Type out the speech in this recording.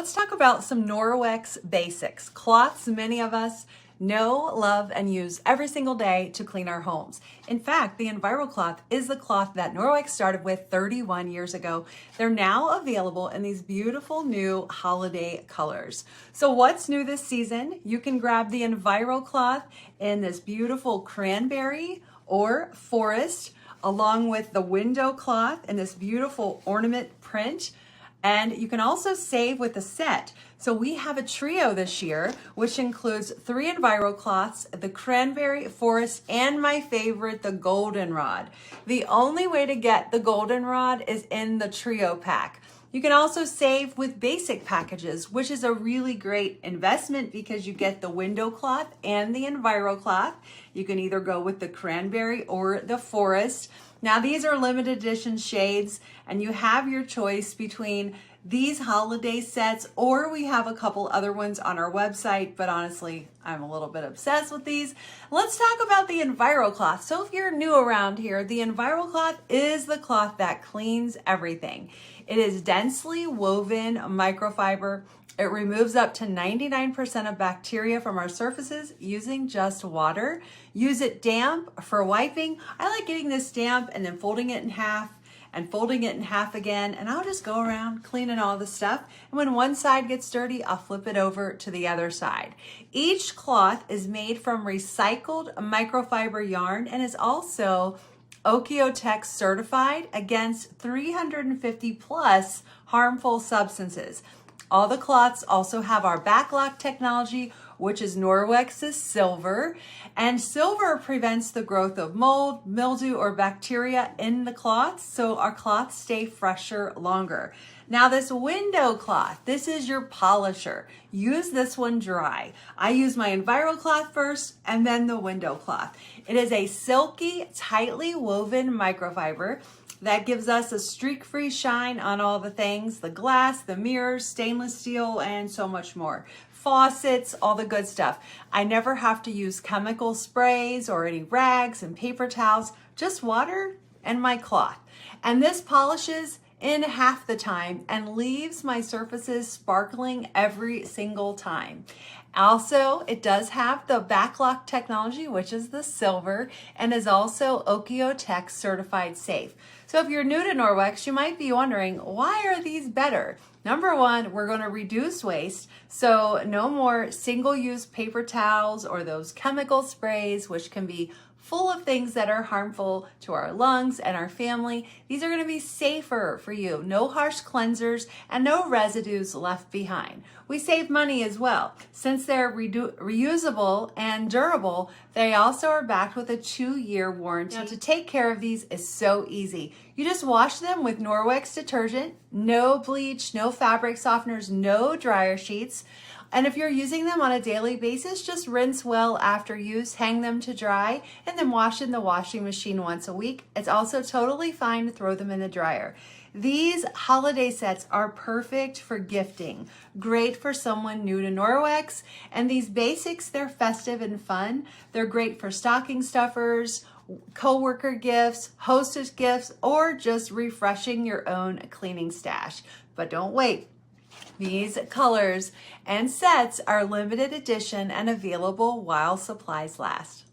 let's talk about some Norwex Basics, cloths many of us know, love, and use every single day to clean our homes. In fact, the EnviroCloth is the cloth that Norwex started with 31 years ago. They're now available in these beautiful new holiday colors. So what's new this season? You can grab the EnviroCloth in this beautiful cranberry or forest, along with the window cloth in this beautiful ornament print. And you can also save with the set. So we have a trio this year, which includes 3 EnviroCloths, the Cranberry, Forest, and my favorite, the Goldenrod. The only way to get the Goldenrod is in the trio pack. You can also save with basic packages, which is a really great investment because you get the window cloth and the EnviroCloth. You can either go with the Cranberry or the Forest. Now these are limited edition shades and you have your choice between these holiday sets, or we have a couple other ones on our website, but honestly, I'm a little bit obsessed with these. Let's talk about the EnviroCloth. So if you're new around here, the EnviroCloth is the cloth that cleans everything. It is densely woven microfiber. It removes up to 99% of bacteria from our surfaces using just water. Use it damp for wiping. I like getting this damp and then folding it in half and folding it in half again, and I'll just go around cleaning all the stuff. And when one side gets dirty, I'll flip it over to the other side. Each cloth is made from recycled microfiber yarn and is also OEKO-TEX certified against 350 plus harmful substances. All the cloths also have our BacLock technology, which is Norwex's silver, and silver prevents the growth of mold, mildew, or bacteria in the cloths, so our cloths stay fresher longer. Now this window cloth, this is your polisher. Use this one dry. I use my EnviroCloth first and then the window cloth. It is a silky, tightly woven microfiber that gives us a streak-free shine on all the things, the glass, the mirrors, stainless steel, and so much more. Faucets, all the good stuff. I never have to use chemical sprays or any rags and paper towels, just water and my cloth. And this polishes in half the time and leaves my surfaces sparkling every single time. Also, it does have the BacLock technology, which is the silver, and is also OEKO-TEX certified safe. So if you're new to Norwex, you might be wondering, why are these better? Number one, we're going to reduce waste, so no more single-use paper towels or those chemical sprays, which can be full of things that are harmful to our lungs and our family. These are going to be safer for you. No harsh cleansers and no residues left behind. We save money as well. Since they're reusable and durable, they also are backed with a 2-year warranty. Now, to take care of these is so easy. You just wash them with Norwex detergent, no bleach, no fabric softeners, no dryer sheets. And if you're using them on a daily basis, just rinse well after use, hang them to dry, and then wash in the washing machine once a week. It's also totally fine to throw them in the dryer. These holiday sets are perfect for gifting, great for someone new to Norwex, and these basics, they're festive and fun. They're great for stocking stuffers, co-worker gifts, hostess gifts, or just refreshing your own cleaning stash. But don't wait. These colors and sets are limited edition and available while supplies last.